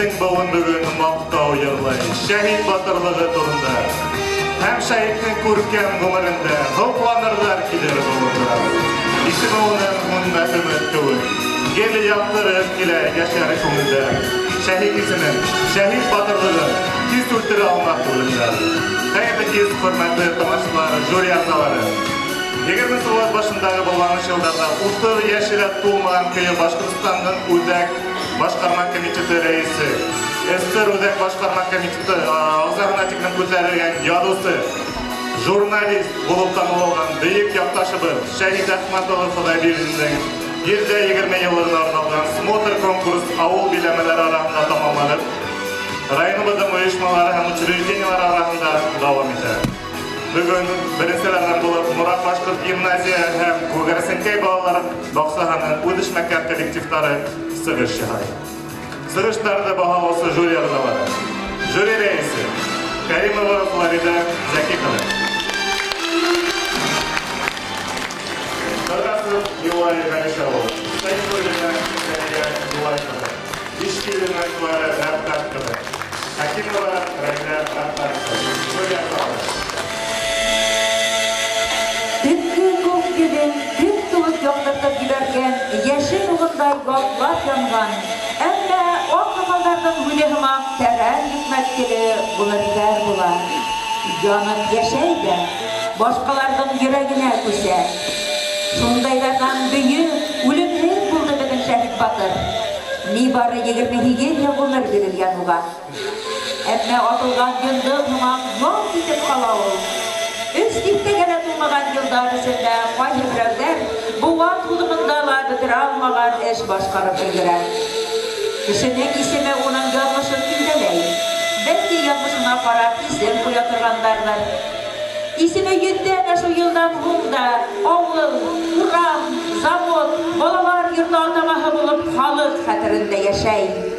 Bizden bugün maqtaw yığılay, şehit batırlığı turunda. Hem şehitnin kurken gümründe, hıplanırlar kiler bulunda. İsmi onun hünneti müttüvü, geli yaptırıp ile yaşarı kumunda. Şehit ismin, şehit batırlığı, tiz ultırı almak turunda. Hayırlı tiz hürmetli tamaşaları, jüri azaları. 20 yıl başındağı bulağınış yıllarda Ultır Yeşilet Tulmağan Köyü Başkırıstan'ın Udek Başkarma Komiteti reisi, Ester Udek Başkarma Komiteti ağzağına tikinin kütlergen yadusı, jurnalist bulup tanılan büyük yaktaşıbı Şehit Ahmatoğlu Fıdaybil'in 20 yıllarına arnalgan Smotr konkurs avul bilemeleri arasında tamamlanıp, rayonumuzun uyuşmaları hem учреждениялар arasında devam eder. Bugün birinçilerden bulup Murat Başkurt Gimnaziya hem Kugarsenkey bağları Doksahan'ın Udiş Mekan kolektifleri sığış şahı. Sığışlarda baha olsa jüri arızaları. Jüri reisi Karimova Florida Zeki Kılıç. Kırgası Yulay Ganişaroğlu. Sayın Bölümden Seriye Yulay Kılıç. İşkilinden Kıvara Raptar Kılıç. Hakimova Rayda Raptar Kılıç. Jüri arızaları. Tüm tuğut yoktırtıp giderken yeşil uğunday gollar yangan. Әмді о қымылдардың үлігімақ тәрән hikmetkili бұлырдар бұлар. Жанып yaşaydı, başkalarının yüreğine küser. Şundaylardan büyük, ölümler buldu bizim Şehit Batır. Nibari 22 yıl bunlar verilgen uğa. Әмді atılgan gündü hımaq yol gidip kala ol. Üstlikte gene durmagan yıllar içinde kayı birevler bu vat hudumundala bitir almagan eş başkarı bilgirer. Kişinin ismi onun yanlışını bildireyin. Belki yanlışına karab isim kuyatırganlardır. İsmi yünden şu yıldan Humda, Oğul, Uram, Zavod, bolalar yurda atamağı bulup halık hatırında yaşayın.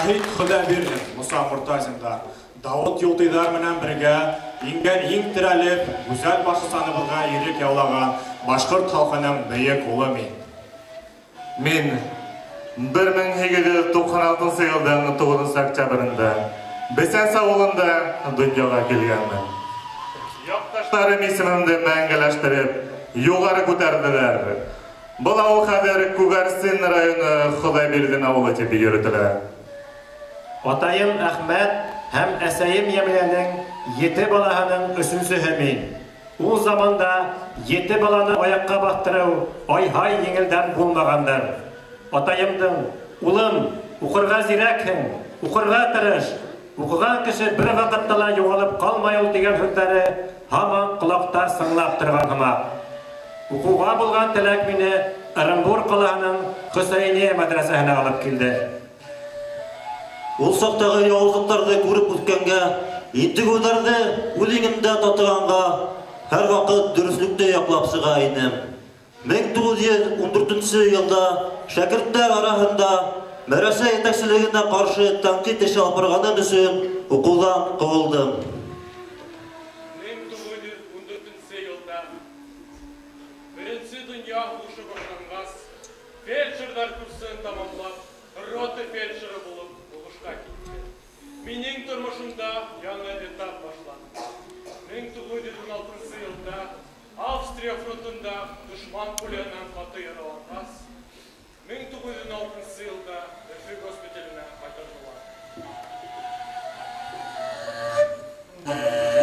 Шахид Худайбердин, Муса Муртазиндар, Давыт Юлтыйдар менен бирге иң тирәлеп, гүзәл башы саныбызга ирек яулаған башкорт халкының бөек улы мен. Мен 1896 елдың 9 октябрында Бесенс ауылында дөньяга келгенмін. Якташларым исемемді мәңгеләштереп, югары күтәрделәр. Бұл ауыл хәзер Күгәрсин районы Худайбердин авылы дип йөртелә. Атайым Әхмәт һәм әсәйем Ямиянең 7 балаһының 3-нче мин. Ул заманда 7 баланы аякка бастыру ай-һай еңелдән булмагандыр. Атайымдың улым, укырга зирәкһең, укырга тырыш, укыган кеше бер вакытта ла югалып калмай ул дигән сүзләре һаман колакта сыңлап торган һымак. Укуга булган теләк мине Оренбург калаһының Хөсәйния мәдрәсәһенә алып килде. Ул сактагы явызлыктарды күреп үткәнгә, инде гүлләрне үлеңендә татыганга, һәр вакыт дөреслекне яклап сыга идем. 1914 елда шәкертләр арасында мәдрәсә итәкчелегенә каршы тәнкыйть эше алып барганым өчен укудан куылдым. 1914 елда Беренче дөнья урушы башлангас, фельдшерлар курсын тамамлап, рота фельдшеры булып угышка киттем. Минең тормышымда яңа этап башланды. 1916 елда Австрия фронтында душман пулянан каты яралангас, 1916 елда Өфе госпиталенә кайтардылар.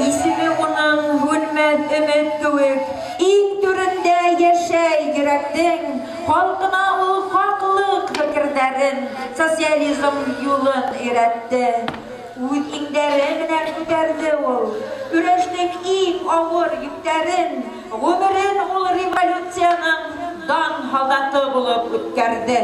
Исеме уның hürmet, өмет кеүек, иң түрендә яшәй йөрәктең, халкына ул хаклык фикерләрен, социализм юлын өйрәтте. Үз иңдәре менән күтәрде ул. Көрәшнең иң авыр йөктәрен, гомерен ул революцияның дан солдаты булып үткәрде.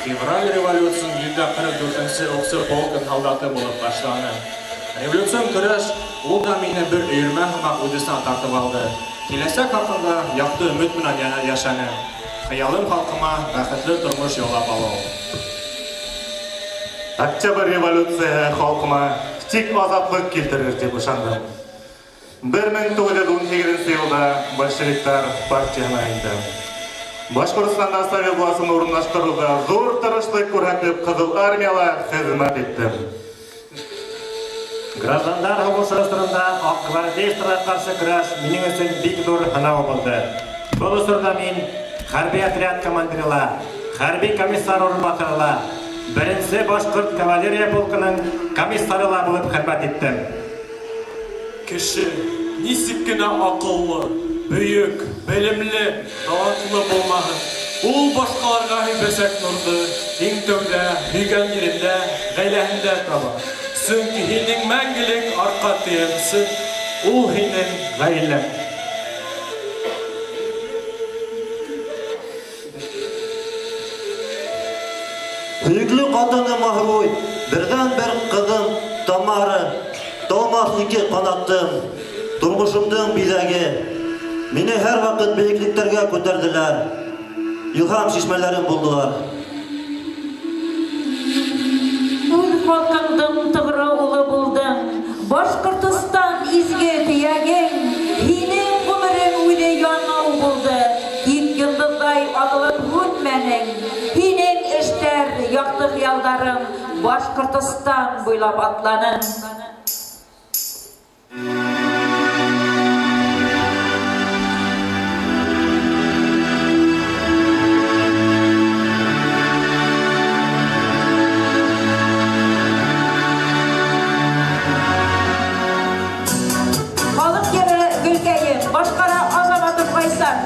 Февраль революциясын 144-нче Оксыр полкын солдаты булып башланы. Революцион көрәш ул да мине бер өйрмә һәм үдесен тартып алды. Киләсәк хакында якты өмет белән яшәнем. Хыялым халкыма бәхетле тормыш яулап алу. Октябрь революция халкыма тик азаплык килтерер дип ышандым. 1918 елда большевиктар партияна инде. Башкортстанда совет властын урнаштыруда зур тырышлык күрсәтеп Кызыл армияла хезмәт иттем. Граждандар һугышы Ак гвардияларга каршы көрәш минең өчен бик зур һынау булды. Бу осырда мин хәрби отряд командиры, хәрби комиссар урынбасары, беренче башкорт кавалерия полкының комиссары булып хезмәт иттем. Кеше нисек кенә акыллы, бөек, белемле, талантлы булмаган, ул башкаларга һибәсәк нурды, иң тәүдә һөйгән yerендә, гаиләһендә таба. Сөнки һинең мәңгелек арка тиемсең, ул һинең гаиләң. Hüyüklü kadını mahruy, birden bir kızım, Tamara, Thomas iki kanattım, durmuşumdun bilegi. Meni her vakit büyüklüklerge köterdiler, ilham şişmelerim buldular. Ул халкыңдың тыгыры улы булдың, Башкортстан изге тиягең, һинең гомерең үле янау булды, тик йылдыздай алып үтмәнең, һинең эштәр, якты хыялдарың Башкортстан буйлап атланың. Башкара Азаматов Кайсар.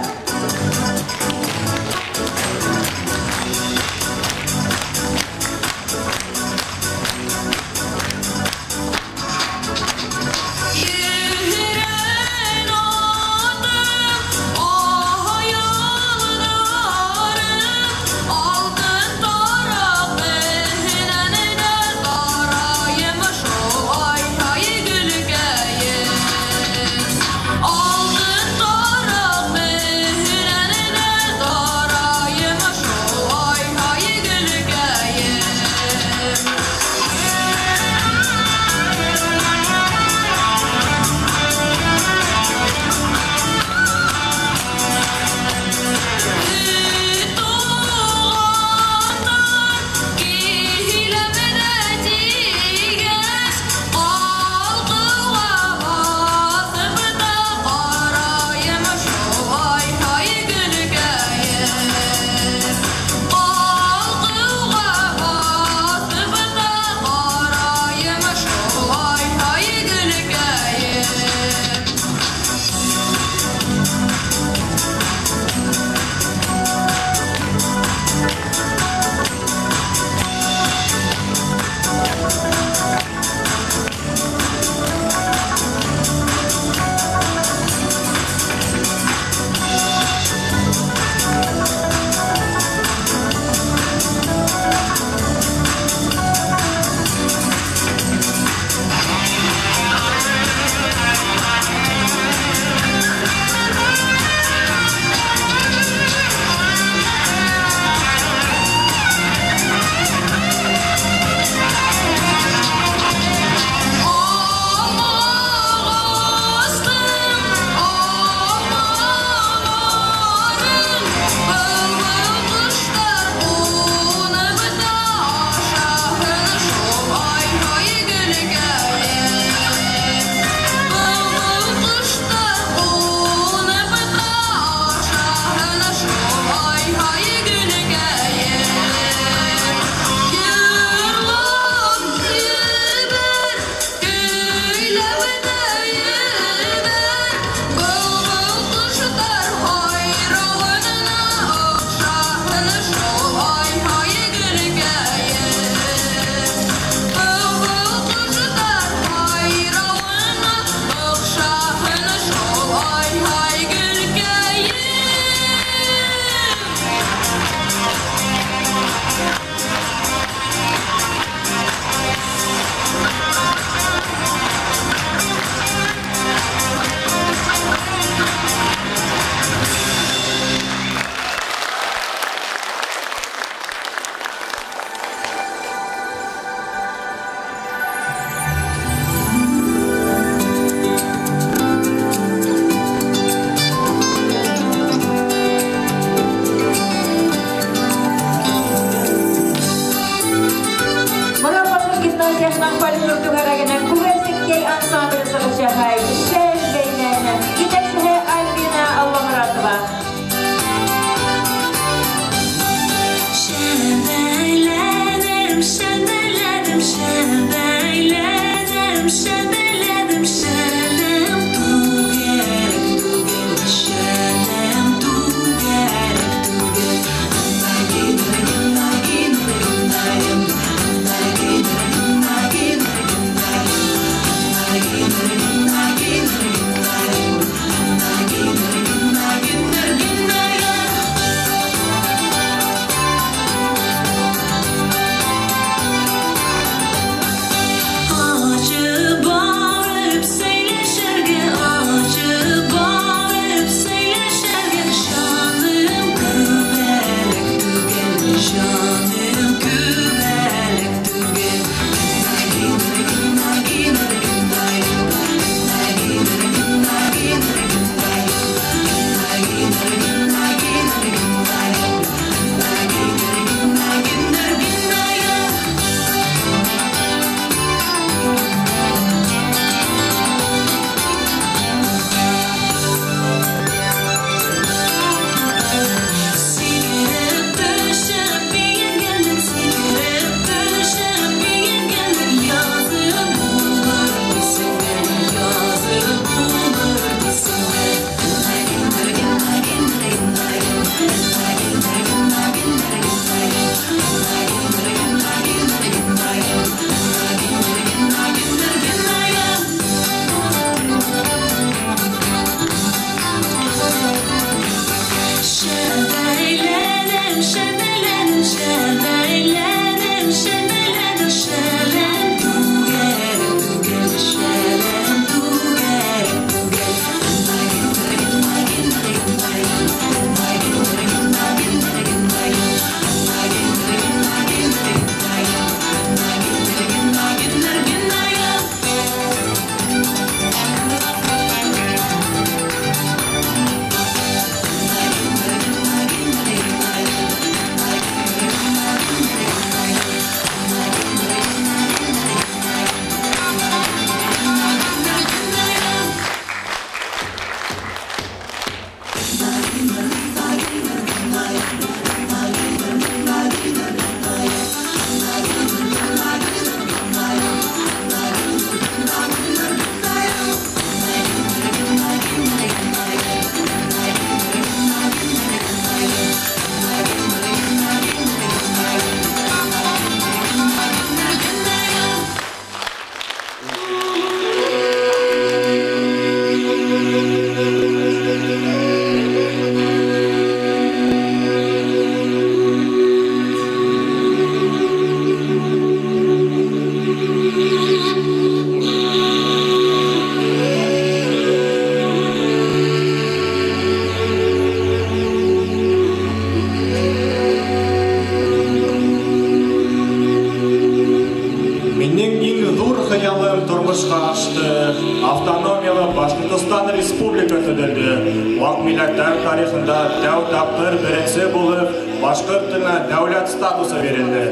Автономиялы Башкортостан Республикасы деді. Вак милләттәр тарихында тәү тапкыр беренче булып башкорт теленә дәүләт статусы бирелде.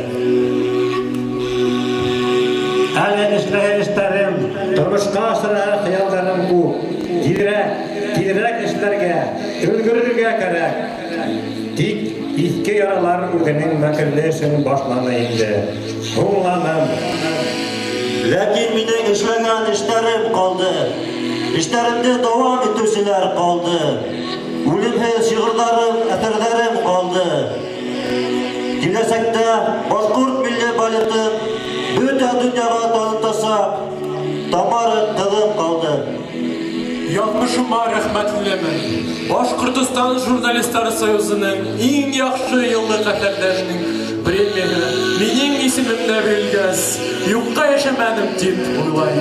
Әле эшләрем, тормышка ашыра хыялларым күп. Тизрәк эшләргә, өлгерергә кирәк. Тик иске яралар үзенең мәкерлешен башланы инде. Хуңланам. Ләкин минең эшләгән эшләрем калды. Эшләремдә дәвам итүчеләр калды. Үлемһез шигырьләрем, әсәрләрем калды. Киләчәктә башкорт милли балетын бөтен дөньяга танытасак, тамары кылым калды. Язмышыма рәхмәт теләмен. Башкортстан журналистлары союзының иң яхшы еллык әсәрләренең премияһы минең исемемдә бирелгәс, юкка яшәмәдем дип уйлыйм.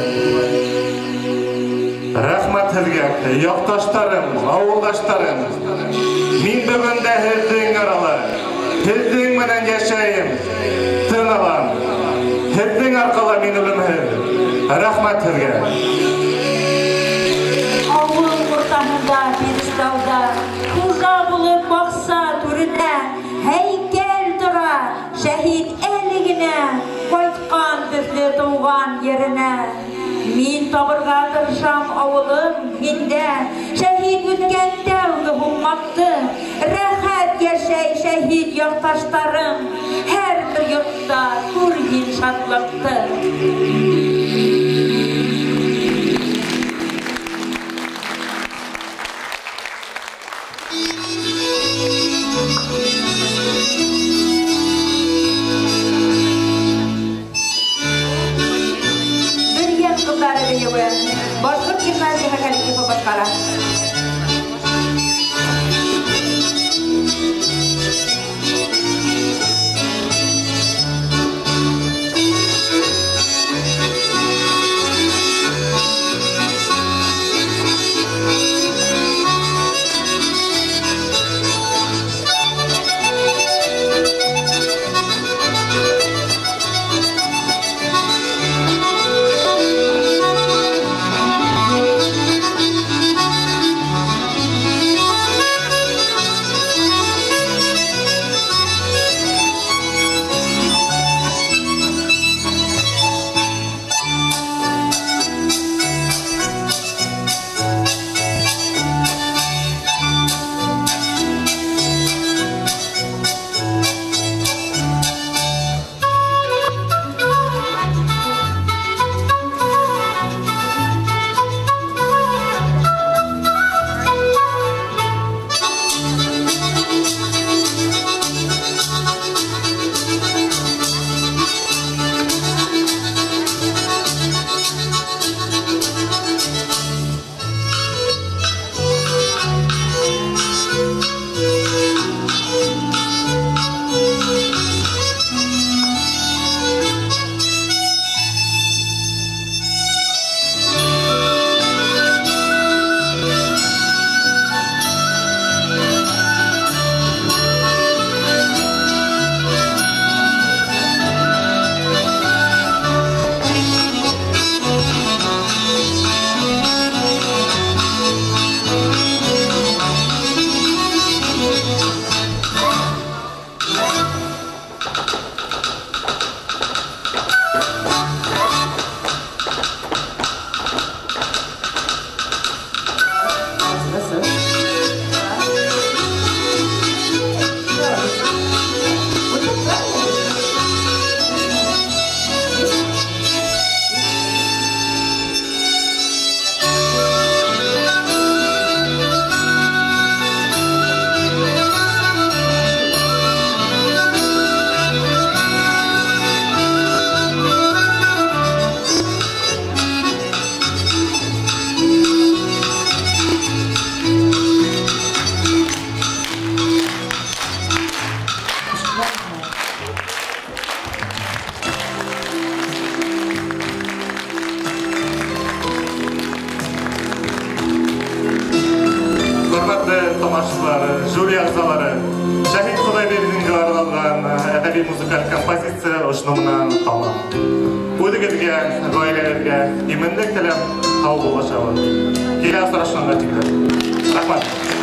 Рәхмәт һеҙгә, якташтарым, авылдаштарым. Мин бүген дә һеҙҙең арала, һеҙҙең менән йәшәйем, тын алам. Һеҙҙең арҡала мин үлемһеҙ. Рәхмәт һеҙгә. Авыл уртаһында, Бирештауда, хужа булып баҡса түренә һәйкәл тора, шәһит әле генә ҡайтҡан төҫлө тыуған еренә. Мин табырға тырышам авылым миндә, шәһит үткән тәүге һуңмаҡты. Рәхәт йәшәй шәһит яҡташтарым, һәр бер йортта күр һин шатлыҡты. Башкорт гимназияһы коллективы башҡара. башчылары, жюри ағзалары, Шәһит Құдайбердинге арналған әдәби музыкаль композиция ошнымынан тамам. Үдігізге, ғайлелерге, имендік тілем, қау болашауы. Келе асырашынға тегді. Рахмат.